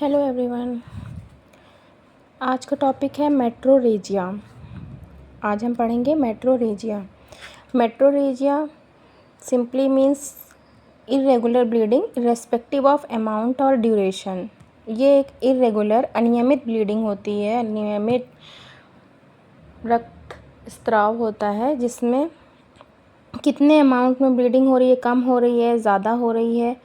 Hello everyone. आज का topic है मेट्रोरेजिया। आज हम पढ़ेंगे metrorrhagia. Metrorrhagia simply means irregular bleeding irrespective of amount और ड्यूरेशन। ये एक इरेगुलर अनियमित ब्लीडिंग होती है, अनियमित रक्त स्राव होता है जिसमें कितने अमाउंट में ब्लीडिंग हो रही है, कम हो रही है, ज़्यादा हो रही है,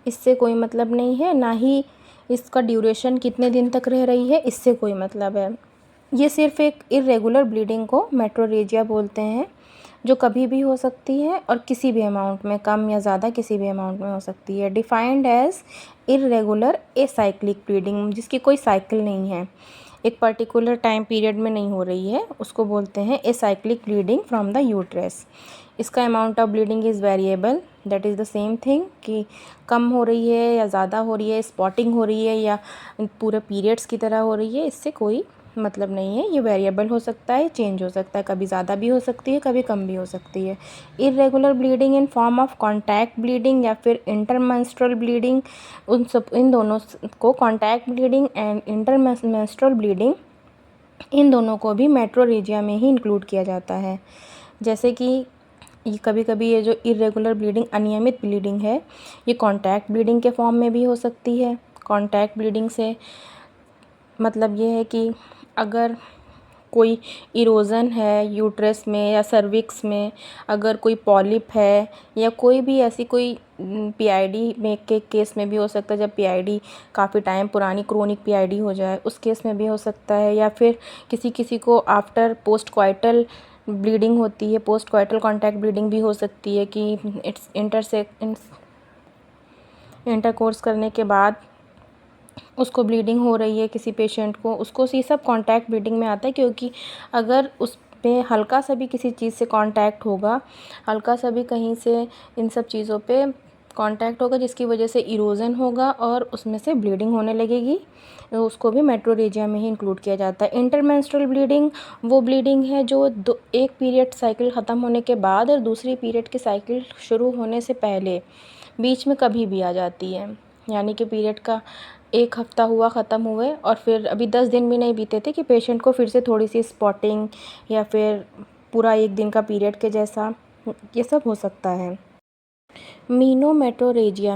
इससे कोई मतलब नहीं है। ना ही इसका ड्यूरेशन कितने दिन तक रह रही है, इससे कोई मतलब है। ये सिर्फ एक इरेगुलर ब्लीडिंग को मेट्रोरेजिया बोलते हैं, जो कभी भी हो सकती है और किसी भी अमाउंट में, कम या ज़्यादा किसी भी अमाउंट में हो सकती है। Defined as irregular acyclic bleeding, जिसकी कोई साइकिल नहीं है, एक पर्टिकुलर टाइम पीरियड में नहीं हो रही है, उसको बोलते हैं acyclic bleeding from the uterus. इसका amount of bleeding is variable, that is the same thing कि कम हो रही है या ज़्यादा हो रही है, स्पॉटिंग हो रही है या पूरे पीरियड्स की तरह हो रही है, इससे कोई मतलब नहीं है। ये वेरिएबल हो सकता है, चेंज हो सकता है, कभी ज़्यादा भी हो सकती है, कभी कम भी हो सकती है। Irregular bleeding in form of contact bleeding या फिर इंटरमेंस्ट्रुअल ब्लीडिंग, इन दोनों को, contact bleeding and intermenstrual bleeding, इन दोनों को भी मेट्रोरेजिया में ही इंक्लूड किया जाता है। जैसे कि ये कभी कभी ये जो इरेगुलर ब्लीडिंग, अनियमित ब्लीडिंग है, ये कॉन्टैक्ट ब्लीडिंग के फॉर्म में भी हो सकती है। कॉन्टैक्ट ब्लीडिंग से मतलब ये है कि अगर कोई इरोज़न है यूट्रस में या सर्विक्स में, अगर कोई पॉलिप है या कोई भी ऐसी कोई पीआईडी में के केस में भी हो सकता है, जब पीआईडी काफ़ी टाइम पुरानी क्रोनिक पीआईडी हो जाए, उस केस में भी हो सकता है। या फिर किसी किसी को आफ्टर पोस्ट क्वाइटल ब्लीडिंग होती है, पोस्ट क्वाइटल कॉन्टैक्ट ब्लीडिंग भी हो सकती है कि इंटरकोर्स करने के बाद उसको ब्लीडिंग हो रही है किसी पेशेंट को, उसको ये सब कॉन्टैक्ट ब्लीडिंग में आता है। क्योंकि अगर उस पे हल्का सा भी किसी चीज़ से कांटेक्ट होगा, हल्का सा भी कहीं से इन सब चीज़ों पे कांटेक्ट होगा जिसकी वजह से इरोज़न होगा और उसमें से ब्लीडिंग होने लगेगी, तो उसको भी मेट्रोरेजिया में ही इंक्लूड किया जाता है। इंटरमेंस्ट्रुअल ब्लीडिंग वो ब्लीडिंग है जो एक पीरियड साइकिल ख़त्म होने के बाद और दूसरी पीरियड की साइकिल शुरू होने से पहले बीच में कभी भी आ जाती है। यानी कि पीरियड का एक हफ़्ता हुआ ख़त्म हुए और फिर अभी 10 दिन भी नहीं बीते थे कि पेशेंट को फिर से थोड़ी सी स्पॉटिंग या फिर पूरा एक दिन का पीरियड के जैसा, ये सब हो सकता है। मीनोमेट्रोरेजिया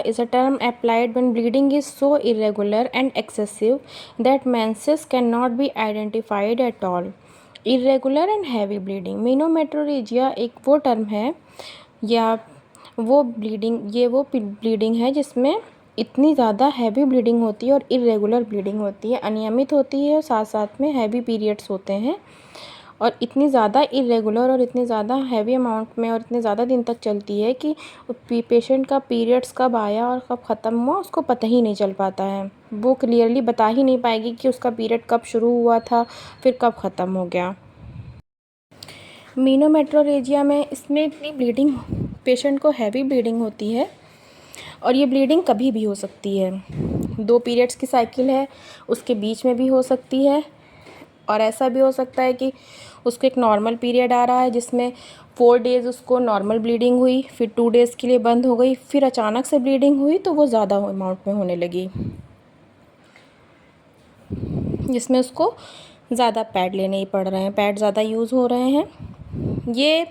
is a term applied when bleeding is so irregular and excessive that menses cannot be identified at all. Irregular and heavy bleeding, मीनोमेट्रोरेजिया एक वो टर्म है या वो ब्लीडिंग है जिसमें इतनी ज़्यादा हैवी ब्लीडिंग होती है और इरेगुलर ब्लीडिंग होती है, अनियमित होती है और साथ साथ में हैवी पीरियड्स होते हैं और इतनी ज़्यादा इरेगुलर और इतनी ज़्यादा हैवी अमाउंट में और इतने ज़्यादा दिन तक चलती है कि पेशेंट का पीरियड्स कब आया और कब ख़त्म हुआ उसको पता ही नहीं चल पाता है। वो क्लियरली बता ही नहीं पाएगी कि उसका पीरियड कब शुरू हुआ था, फिर कब ख़त्म हो गया। मीनोमेट्रोरेजिया में इसमें इतनी ब्लीडिंग, पेशेंट को हैवी ब्लीडिंग होती है और ये ब्लीडिंग कभी भी हो सकती है। 2 पीरियड्स की साइकिल है, उसके बीच में भी हो सकती है और ऐसा भी हो सकता है कि उसको एक नॉर्मल पीरियड आ रहा है जिसमें 4 डेज़ उसको नॉर्मल ब्लीडिंग हुई, फिर 2 डेज़ के लिए बंद हो गई, फिर अचानक से ब्लीडिंग हुई तो वो ज़्यादा अमाउंट में होने लगी, जिसमें उसको ज़्यादा पैड लेने ही पड़ रहे हैं, पैड ज़्यादा यूज़ हो रहे हैं। ये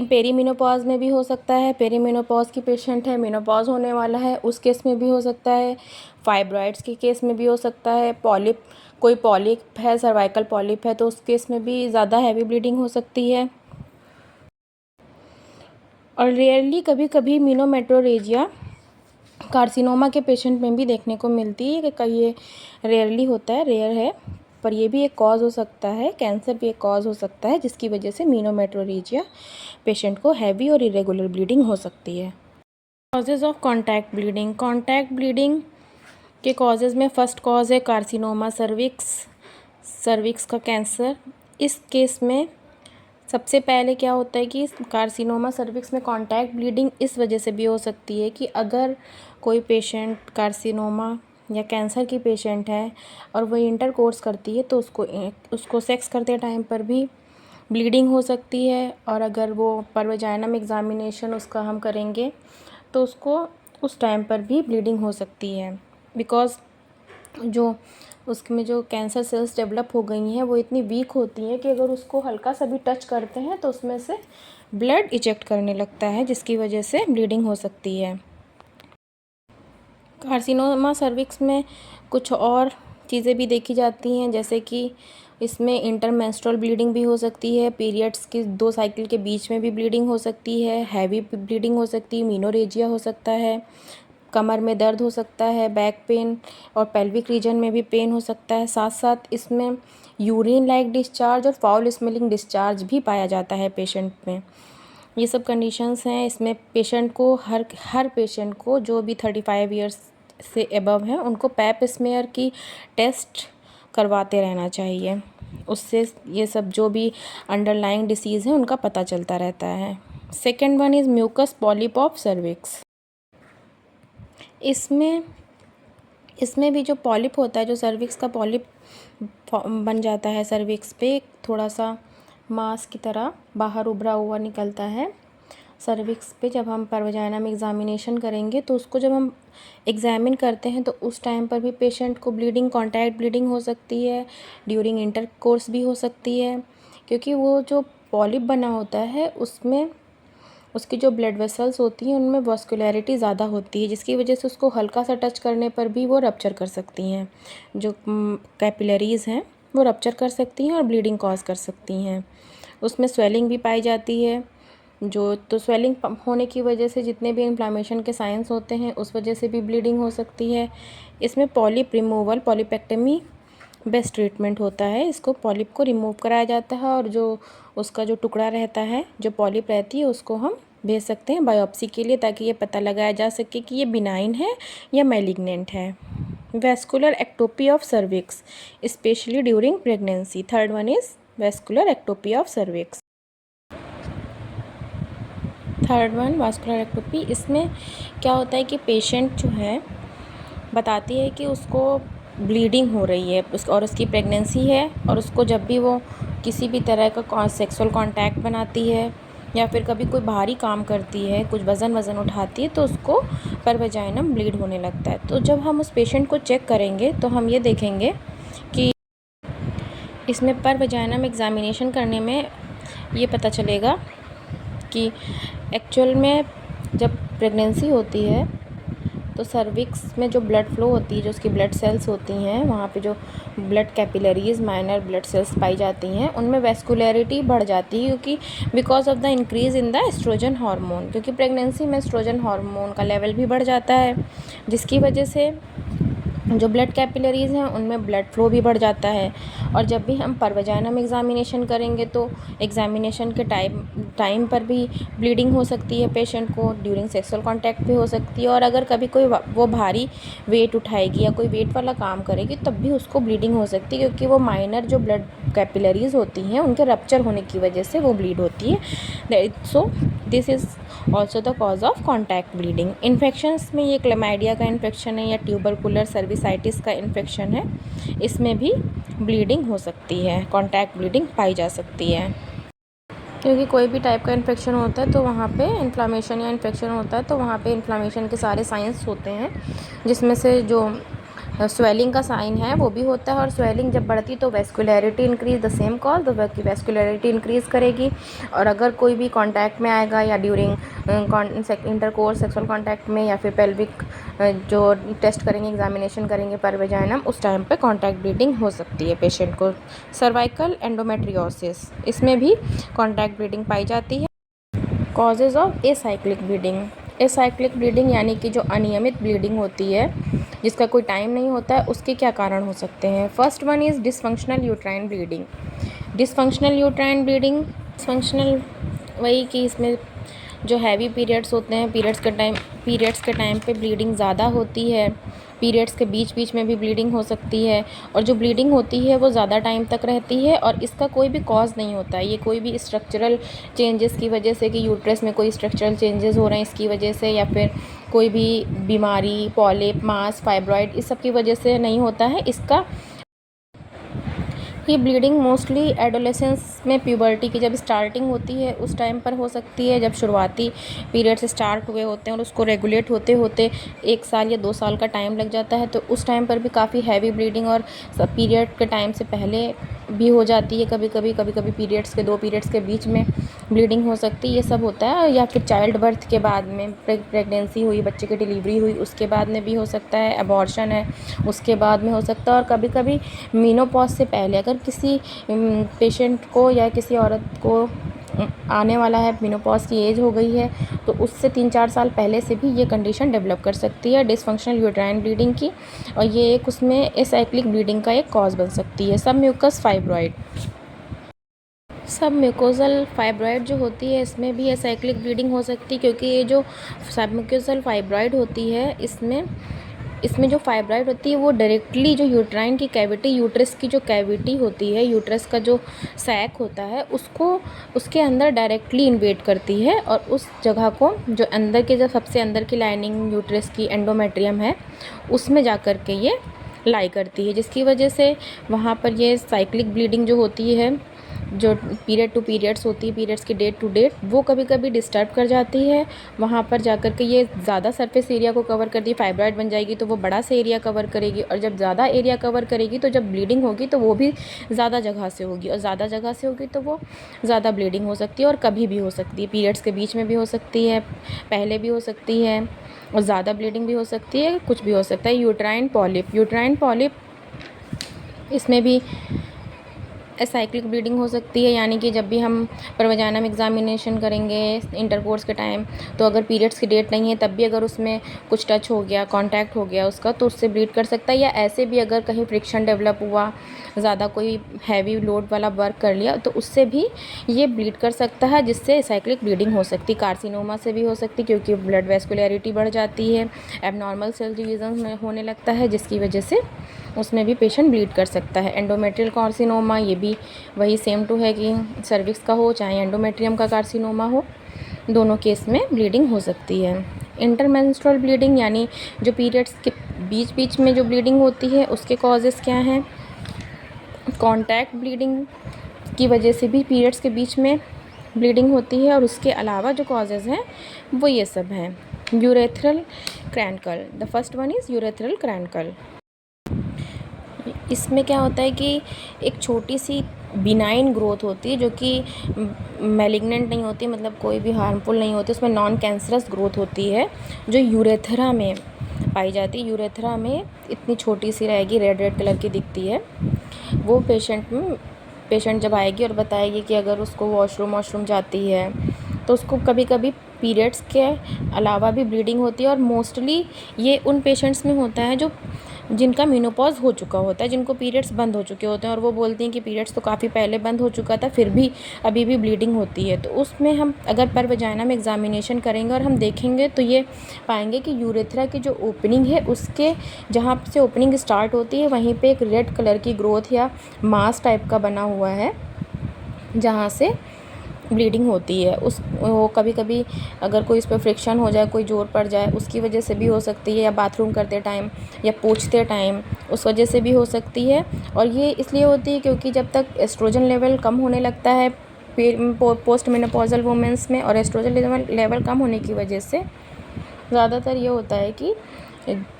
पेरीमेनोपॉज में भी हो सकता है, पेरीमेनोपॉज की पेशेंट है, मेनोपॉज होने वाला है, उस केस में भी हो सकता है। फाइब्रॉइड्स के केस में भी हो सकता है। कोई पॉलिप है, सर्वाइकल पॉलिप है, तो उस केस में भी ज़्यादा हैवी ब्लीडिंग हो सकती है। और रेयरली कभी कभी मीनोमेट्रोरेजिया कार्सिनोमा के पेशेंट में भी देखने को मिलती है कि ये रेयरली होता है, रेयर है, पर ये भी एक कॉज हो सकता है, कैंसर भी एक कॉज हो सकता है जिसकी वजह से मीनोमेट्रोरेजिया पेशेंट को हैवी और इरेगुलर ब्लीडिंग हो सकती है। Causes of contact bleeding, contact bleeding के कॉजेज़ में फर्स्ट कॉज है कार्सिनोमा सर्विक्स का कैंसर। इस केस में सबसे पहले क्या होता है कि कार्सिनोमा सर्विक्स में कॉन्टैक्ट ब्लीडिंग इस वजह से भी हो सकती है कि अगर कोई पेशेंट कार्सिनोमा या कैंसर की पेशेंट है और वो इंटरकोर्स करती है तो उसको सेक्स करते टाइम पर भी ब्लीडिंग हो सकती है। और अगर वो पर वजाइनम एग्जामिनेशन उसका हम करेंगे तो उसको उस टाइम पर भी ब्लीडिंग हो सकती है, बिकॉज़ जो उसमें जो कैंसर सेल्स डेवलप हो गई हैं वो इतनी वीक होती हैं कि अगर उसको हल्का सा भी टच करते हैं तो उसमें से ब्लड इजेक्ट करने लगता है, जिसकी वजह से ब्लीडिंग हो सकती है। कार्सिनोमा सर्विक्स में कुछ और चीज़ें भी देखी जाती हैं, जैसे कि इसमें इंटरमेंस्ट्रुअल ब्लीडिंग भी हो सकती है, पीरियड्स की 2 साइकिल के बीच में भी ब्लीडिंग हो सकती है, हैवी ब्लीडिंग हो सकती है, मीनोरेजिया हो सकता है, कमर में दर्द हो सकता है, बैक पेन और पेल्विक रीजन में भी पेन हो सकता है। साथ साथ इसमें यूरिन लाइक डिस्चार्ज और फाउल स्मेलिंग डिस्चार्ज भी पाया जाता है पेशेंट में। ये सब कंडीशंस हैं। इसमें पेशेंट को हर पेशेंट को जो भी 35 ईयर्स से एबव हैं उनको पैप स्मेयर की टेस्ट करवाते रहना चाहिए। उससे ये सब जो भी अंडरलाइंग डिसीज़ है उनका पता चलता रहता है। Second one is mucus polyp of cervix. इसमें भी जो पॉलिप होता है, जो सर्विक्स का पॉलिप बन जाता है सर्विक्स पे, थोड़ा सा मांस की तरह बाहर उभरा हुआ निकलता है सर्विक्स पे। जब हम परवजाइना में एग्जामिनेशन करेंगे तो उसको जब हम एग्जामिन करते हैं तो उस टाइम पर भी पेशेंट को ब्लीडिंग, कॉन्टैक्ट ब्लीडिंग हो सकती है, ड्यूरिंग इंटरकोर्स भी हो सकती है, क्योंकि वो जो पॉलिप बना होता है उसमें उसकी जो ब्लड वेसल्स होती हैं उनमें वास्कुलैरिटी ज़्यादा होती है, जिसकी वजह से उसको हल्का सा टच करने पर भी वो रप्चर कर सकती हैं। जो कैपिलरीज़ हैं वो रप्चर कर सकती हैं और ब्लीडिंग कॉज कर सकती हैं। उसमें स्वेलिंग भी पाई जाती है, तो स्वेलिंग होने की वजह से जितने भी इन्फ्लामेशन के साइंस होते हैं उस वजह से भी ब्लीडिंग हो सकती है। इसमें पॉलिप रिमूवल, पॉलिपेक्टमी बेस्ट ट्रीटमेंट होता है। इसको पॉलिप को रिमूव कराया जाता है और जो उसका जो टुकड़ा रहता है, जो पॉलिप रहती है, उसको हम भेज सकते हैं बायोप्सी के लिए, ताकि ये पता लगाया जा सके कि ये बिनाइन है या मैलिग्नेंट है। Vascular ectopy of cervix specially during pregnancy. Third one is vascular ectopy of cervix. Third one vascular ectopy. इसमें क्या होता है कि पेशेंट जो है बताती है कि उसको ब्लीडिंग हो रही है और उसकी प्रेगनेंसी है, और उसको जब भी वो किसी भी तरह का सेक्सुअल कांटेक्ट बनाती है या फिर कभी कोई भारी काम करती है, कुछ वज़न उठाती है, तो उसको परवजाइनम ब्लीड होने लगता है। तो जब हम उस पेशेंट को चेक करेंगे तो हम ये देखेंगे कि इसमें परवजाइनम एग्जामिनेशन करने में ये पता चलेगा कि एक्चुअल में जब प्रेगनेंसी होती है तो सर्विक्स में जो ब्लड फ्लो होती है, जो उसकी ब्लड सेल्स होती हैं, वहाँ पे जो blood capillaries, minor blood cells पाई जाती हैं, उनमें वैस्कुलैरिटी बढ़ जाती है, क्योंकि because of the increase in the estrogen hormone, क्योंकि प्रेगनेंसी में एस्ट्रोजन हार्मोन का लेवल भी बढ़ जाता है, जिसकी वजह से जो ब्लड कैपिलरीज़ हैं उनमें ब्लड फ्लो भी बढ़ जाता है। और जब भी हम परवजाइनम एग्जामिनेशन करेंगे तो एग्जामिनेशन के टाइम पर भी ब्लीडिंग हो सकती है पेशेंट को, ड्यूरिंग सेक्सुअल कांटेक्ट भी हो सकती है, और अगर कभी कोई वो भारी वेट उठाएगी या कोई वेट वाला काम करेगी तब भी उसको ब्लीडिंग हो सकती है, क्योंकि वो माइनर जो ब्लड कैपिलरीज़ होती हैं उनके रप्चर होने की वजह से वो ब्लीड होती है। So this is also the cause of contact bleeding. Infections में ये क्लेमाइडिया का इन्फेक्शन है या ट्यूबरकुलर सर्विसाइटिस का इन्फेक्शन है, इसमें भी ब्लीडिंग हो सकती है, कॉन्टैक्ट ब्लीडिंग पाई जा सकती है। क्योंकि कोई भी टाइप का इन्फेक्शन होता है तो वहाँ पे इन्फ्लामेशन या इन्फेक्शन होता है तो वहाँ पे इन्फ्लामेशन के सारे साइंस होते हैं, जिसमें से जो स्वेलिंग का साइन है वो भी होता है, और स्वेलिंग जब बढ़ती तो वैस्कुलैरिटी इंक्रीज, द सेम कॉज, तो वैस्कुलैरिटी इंक्रीज़ करेगी। और अगर कोई भी कांटेक्ट में आएगा या ड्यूरिंग इंटरकोर्स सेक्सुअल कांटेक्ट में या फिर पेल्विक जो टेस्ट करेंगे, एग्जामिनेशन करेंगे परवजाइनम, उस टाइम पे कांटेक्ट ब्लीडिंग हो सकती है पेशेंट को। सर्वाइकल एंडोमेट्रियोसिस, इसमें भी कांटेक्ट ब्लीडिंग पाई जाती है। Causes of acyclic bleeding. Acyclic bleeding यानी कि जो अनियमित ब्लीडिंग होती है, जिसका कोई टाइम नहीं होता है, उसके क्या कारण हो सकते हैं। First one is dysfunctional uterine bleeding. Dysfunctional uterine bleeding, dysfunctional वही कि इसमें जो हैवी पीरियड्स होते हैं, पीरियड्स के टाइम पे ब्लीडिंग ज़्यादा होती है, पीरियड्स के बीच में भी ब्लीडिंग हो सकती है, और जो ब्लीडिंग होती है वो ज़्यादा टाइम तक रहती है, और इसका कोई भी कॉज नहीं होता है। ये कोई भी स्ट्रक्चरल चेंजेस की वजह से, कि यूट्रस में कोई स्ट्रक्चरल चेंजेस हो रहे हैं इसकी वजह से, या फिर कोई भी बीमारी, पॉलिप, मास, फाइब्रॉइड, इस सब की वजह से नहीं होता है। ये ब्लीडिंग मोस्टली एडोलेसेंस में प्यूबर्टी की जब स्टार्टिंग होती है उस टाइम पर हो सकती है, जब शुरुआती पीरियड्स स्टार्ट हुए होते हैं और उसको रेगुलेट होते होते 1 साल या 2 साल का टाइम लग जाता है, तो उस टाइम पर भी काफ़ी हैवी ब्लीडिंग और पीरियड के टाइम से पहले भी हो जाती है। कभी कभी पीरियड्स के 2 पीरियड्स के बीच में ब्लीडिंग हो सकती है, ये सब होता है। या फिर चाइल्ड बर्थ के बाद में, प्रेगनेंसी हुई, बच्चे की डिलीवरी हुई, उसके बाद में भी हो सकता है। अबॉर्शन है उसके बाद में हो सकता है। और कभी कभी मेनोपॉज से पहले अगर किसी पेशेंट को या किसी औरत को आने वाला है, मेनोपॉज की एज हो गई है, तो उससे 3-4 साल पहले से भी ये कंडीशन डेवलप कर सकती है डिसफंक्शनल यूट्राइन ब्लीडिंग की। और ये एक उसमें एसाइक्लिक ब्लीडिंग का एक कॉज बन सकती है। सब म्यूकस फाइब्रॉइड, सब म्यूकोजल फाइब्रॉइड जो होती है इसमें भी एसाइक्लिक ब्लीडिंग हो सकती है, क्योंकि ये जो सब म्यूकोजल फाइब्रॉइड होती है इसमें जो फाइब्रॉइड होती है वो डायरेक्टली जो यूट्राइन की कैविटी, यूट्रस की जो कैविटी होती है, यूट्रस का जो सैक होता है उसको उसके अंदर डायरेक्टली इन्वेड करती है। और उस जगह को जो अंदर के, जो सबसे अंदर की लाइनिंग यूट्रस की एंडोमेट्रियम है उसमें जा कर के ये लाई करती है, जिसकी वजह से वहाँ पर ये साइक्लिक ब्लीडिंग जो होती है, जो पीरियड टू पीरियड्स होती है, पीरियड्स की डेट टू डेट, वो कभी कभी डिस्टर्ब कर जाती है। वहाँ पर जाकर के ये ज़्यादा सरफेस एरिया को कवर करती है। फाइब्रॉइड बन जाएगी तो वो बड़ा सा एरिया कवर करेगी, और जब ज़्यादा एरिया कवर करेगी तो जब ब्लीडिंग होगी तो वो भी ज़्यादा जगह से होगी, और ज़्यादा जगह से होगी तो वो ज़्यादा ब्लीडिंग हो सकती है। और कभी भी हो सकती है, पीरियड्स के बीच में भी हो सकती है, पहले भी हो सकती है, और ज़्यादा ब्लीडिंग भी हो सकती है, कुछ भी हो सकता है। यूट्राइन पॉलिप, इसमें भी एसाइक्लिक ब्लीडिंग हो सकती है। यानी कि जब भी हम परवजाना में एग्जामिनेशन करेंगे इंटरकोर्स के टाइम, तो अगर पीरियड्स की डेट नहीं है तब भी अगर उसमें कुछ टच हो गया, कांटेक्ट हो गया उसका, तो उससे ब्लीड कर सकता है। या ऐसे भी अगर कहीं फ्रिक्शन डेवलप हुआ, ज़्यादा कोई हैवी लोड वाला वर्क कर लिया, तो उससे भी ये ब्लीड कर सकता है, जिससे एसाइक्लिक ब्लीडिंग हो सकती है। कार्सिनोमा से भी हो सकती है, क्योंकि ब्लड वेस्कुलरिटी बढ़ जाती है, एबनॉर्मल सेल डिवीजन होने लगता है, जिसकी वजह से उसमें भी पेशेंट ब्लीड कर सकता है। एंडोमेट्रियल कार्सिनोमा, ये भी वही सेम टू है कि सर्विक्स का हो चाहे एंडोमेट्रियम का कार्सिनोमा हो, दोनों केस में ब्लीडिंग हो सकती है। इंटरमेंस्ट्रुअल ब्लीडिंग, यानी जो पीरियड्स के बीच बीच में जो ब्लीडिंग होती है उसके कॉजेज़ क्या हैं? कॉन्टैक्ट ब्लीडिंग की वजह से भी पीरियड्स के बीच में ब्लीडिंग होती है, और उसके अलावा जो कॉजेज़ हैं वो ये सब हैं। Urethral caruncle, the first one is urethral caruncle. इसमें क्या होता है कि एक छोटी सी बिनाइन ग्रोथ होती है, जो कि मैलिग्नेंट नहीं होती, मतलब कोई भी हार्मफुल नहीं होती, उसमें नॉन कैंसरस ग्रोथ होती है, जो यूरेथ्रा में पाई जाती है। यूरेथ्रा में इतनी छोटी सी रहेगी, रेड कलर की दिखती है। वो पेशेंट जब आएगी और बताएगी कि अगर उसको वॉशरूम जाती है तो उसको कभी कभी पीरियड्स के अलावा भी ब्लीडिंग होती है। और मोस्टली ये उन पेशेंट्स में होता है जो जिनका मेनोपॉज हो चुका होता है, जिनको पीरियड्स बंद हो चुके होते हैं, और वो बोलती हैं कि पीरियड्स तो काफ़ी पहले बंद हो चुका था, फिर भी अभी भी ब्लीडिंग होती है। तो उसमें हम अगर पर वजाइना में एग्जामिनेशन करेंगे और हम देखेंगे तो ये पाएंगे कि यूरेथ्रा की जो ओपनिंग है, उसके जहाँ से ओपनिंग स्टार्ट होती है वहीं पर एक रेड कलर की ग्रोथ या मास टाइप का बना हुआ है, जहाँ से ब्लीडिंग होती है। वो कभी कभी अगर कोई इस पर फ्रिक्शन हो जाए, कोई जोर पड़ जाए, उसकी वजह से भी हो सकती है, या बाथरूम करते टाइम या पोंछते टाइम उस वजह से भी हो सकती है। और ये इसलिए होती है क्योंकि जब तक एस्ट्रोजन लेवल कम होने लगता है पोस्ट मेनोपॉजल वुमेंस में, और एस्ट्रोजन लेवल कम होने की वजह से ज़्यादातर ये होता है कि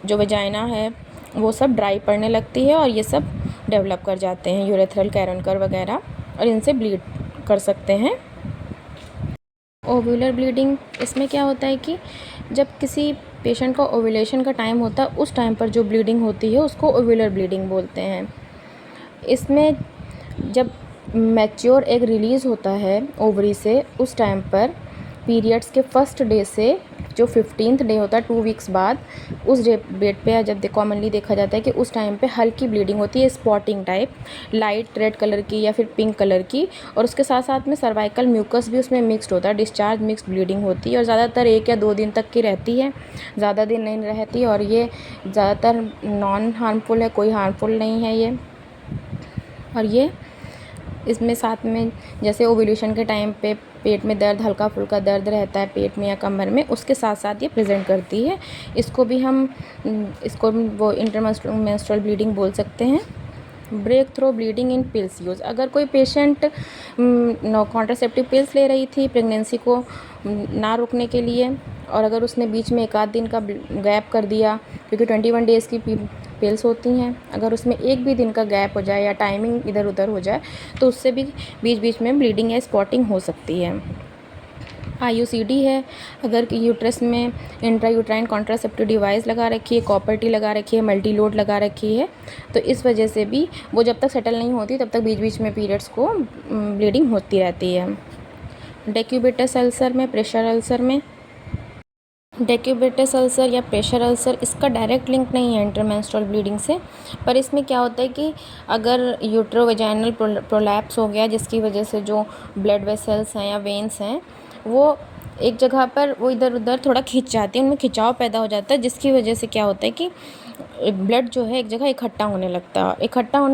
जो वजाइना है वो सब ड्राई पड़ने लगती है, और ये सब डेवलप कर जाते हैं यूरेथ्रल कैरंकर वगैरह, और इनसे ब्लीड कर सकते हैं। ओव्यूलर ब्लीडिंग, इसमें क्या होता है कि जब किसी पेशेंट का ओव्यूलेशन का टाइम होता है उस टाइम पर जो ब्लीडिंग होती है उसको ओव्यूलर ब्लीडिंग बोलते हैं। इसमें जब मैच्योर एग रिलीज़ होता है ओवरी से, उस टाइम पर पीरियड्स के फर्स्ट डे से जो 15th डे होता है 2 वीक्स बाद, उस डेट पे जब कॉमनली देखा जाता है कि उस टाइम पे हल्की ब्लीडिंग होती है, spotting type, light red colour की या फिर पिंक कलर की, और उसके साथ साथ में सर्वाइकल म्यूकस भी उसमें मिक्स्ड होता है, डिस्चार्ज मिक्स्ड ब्लीडिंग होती है, और ज़्यादातर 1 या 2 दिन तक की रहती है, ज़्यादा दिन नहीं रहती, और ये ज़्यादातर नॉन हार्मफुल है, कोई हार्मफुल नहीं है ये। और ये इसमें साथ में जैसे ओव्यूलेशन के टाइम पे पेट में दर्द, हल्का फुल्का दर्द रहता है पेट में या कमर में, उसके साथ साथ ये प्रेजेंट करती है। इसको वो इंटरमेंस्ट्रुअल ब्लीडिंग बोल सकते हैं। Breakthrough bleeding in pills use. अगर कोई पेशेंट नो कॉन्ट्रासेप्टिव पिल्स ले रही थी प्रेगनेंसी को ना रुकने के लिए, और अगर उसने बीच में एक आध दिन का गैप कर दिया, क्योंकि 21 डेज़ की पिल्स होती हैं, अगर उसमें एक भी दिन का गैप हो जाए या टाइमिंग इधर उधर हो जाए तो उससे भी बीच बीच में ब्लीडिंग या स्पॉटिंग हो सकती है। IUCD है, अगर यूट्रस में इंट्रायूट्राइन कॉन्ट्रासेप्टिव डिवाइस लगा रखी है, कॉपर टी लगा रखी है, मल्टी लोड लगा रखी है, तो इस वजह से भी वो जब तक सेटल नहीं होती तब तक बीच बीच में पीरियड्स को ब्लीडिंग होती रहती है। डेक्यूबिटस अल्सर में, प्रेशर अल्सर में, डेक्यूबिटस अल्सर या प्रेशर अल्सर, इसका डायरेक्ट लिंक नहीं है इंटरमेंस्ट्रुअल ब्लीडिंग से, पर इसमें क्या होता है कि अगर यूट्रोवेजाइनल प्रोलैप्स हो गया जिसकी वजह से जो ब्लड वेसल्स हैं या वेन्स हैं वो एक जगह पर वो इधर उधर थोड़ा खिंच जाती है, उनमें खिंचाव पैदा हो जाता है, जिसकी वजह से क्या होता है कि ब्लड जो है एक जगह इकट्ठा होने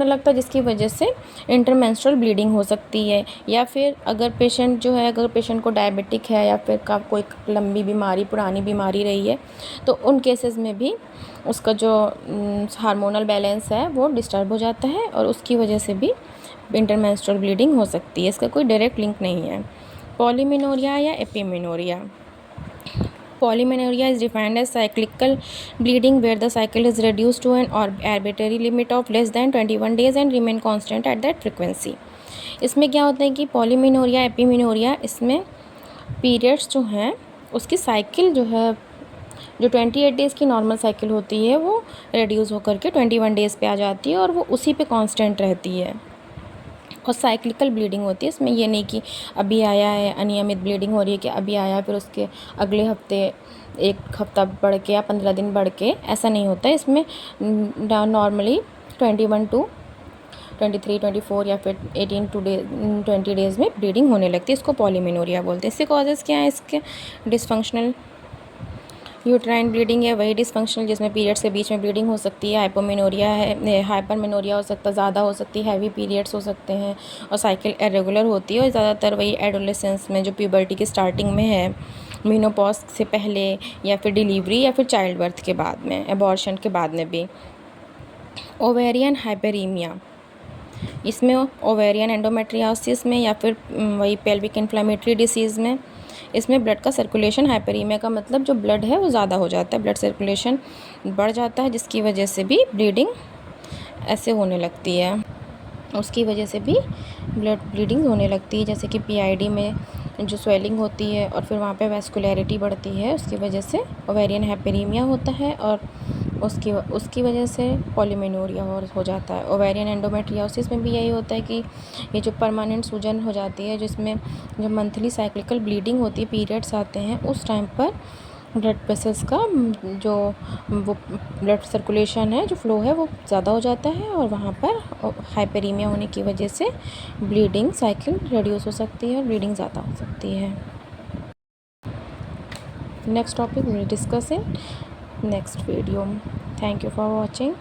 लगता है जिसकी वजह से इंटरमेंस्ट्रुअल ब्लीडिंग हो सकती है। या फिर अगर पेशेंट को डायबिटिक है या फिर का कोई लंबी बीमारी, पुरानी बीमारी रही है, तो उन केसेस में भी उसका जो हार्मोनल बैलेंस है वो डिस्टर्ब हो जाता है और उसकी वजह से भी इंटरमेंस्ट्रुअल ब्लीडिंग हो सकती है। इसका कोई डायरेक्ट लिंक नहीं है। पॉलीमेनोरिया या एपिमेनोरिया। Polymenorrhea is defined as cyclical bleeding where the cycle is reduced to an arbitrary limit of less than 21 days and remain constant at that frequency। इसमें क्या होता है कि पॉलीमेनोरिया, एपिमेनोरिया, इसमें पीरियड्स जो हैं उसकी साइकिल जो है, जो 28 डेज़ की नॉर्मल साइकिल होती है वो रिड्यूस होकर के 21 डेज़ पे आ जाती है और वो उसी पे कांस्टेंट रहती है और साइक्लिकल ब्लीडिंग होती है। इसमें ये नहीं कि अभी आया है अनियमित ब्लीडिंग हो रही है कि अभी आया फिर उसके अगले हफ्ते एक हफ्ता बढ़ के या 15 दिन बढ़ के, ऐसा नहीं होता है। इसमें नॉर्मली 21 टू 23, 24 या फिर 18 टू 20 डेज़ में ब्लीडिंग होने लगती है। इसको पॉलीमेनोरिया बोलते हैं। इसके कॉजेज़ क्या हैं इसके? डिसफंक्शनल यूट्राइन ब्लीडिंग है, वही डिसफंक्शनल जिसमें पीरियड्स के बीच में ब्लीडिंग हो सकती है। हाइपोमेनोरिया है, हाइपरमेनोरिया हो सकता है, ज़्यादा हो सकती है, हैवी पीरियड्स हो सकते हैं और साइकिल इरेगुलर होती है और ज़्यादातर वही एडोलेसेंस में जो प्यूबर्टी की स्टार्टिंग में है, मेनोपॉज से पहले या फिर डिलीवरी या फिर चाइल्ड बर्थ के बाद में, एबॉर्शन के बाद में भी। ओवेरियन हाइपरीमिया, इसमें ओवेरियन एंडोमेट्रियोसिस में या फिर वही पेल्विक इन्फ्लेमेटरी डिसीज़ में, इसमें ब्लड का सर्कुलेशन, हाइपरीमिया का मतलब जो ब्लड है वो ज़्यादा हो जाता है, ब्लड सर्कुलेशन बढ़ जाता है जिसकी वजह से भी ब्लीडिंग ऐसे होने लगती है, उसकी वजह से भी ब्लीडिंग होने लगती है। जैसे कि PID में जो स्वेलिंग होती है और फिर वहाँ पे वैस्कुलैरिटी बढ़ती है, उसकी वजह से ओवेरियन हाइपरीमिया होता है और उसकी वजह से पॉलीमेनोरिया हो जाता है। ओवेरियन एंडोमेट्रियोसिस में भी यही होता है कि ये जो परमानेंट सूजन हो जाती है, जिसमें जो मंथली साइक्लिकल ब्लीडिंग होती है, पीरियड्स आते हैं, उस टाइम पर ब्लड वेसल्स का जो वो ब्लड सर्कुलेशन है, जो फ्लो है, वो ज़्यादा हो जाता है और वहाँ पर हाइपरीमिया होने की वजह से ब्लीडिंग साइकिल रिड्यूस हो सकती है और ब्लीडिंग ज़्यादा हो सकती है। Next topic will discuss in next video. Thank you for watching.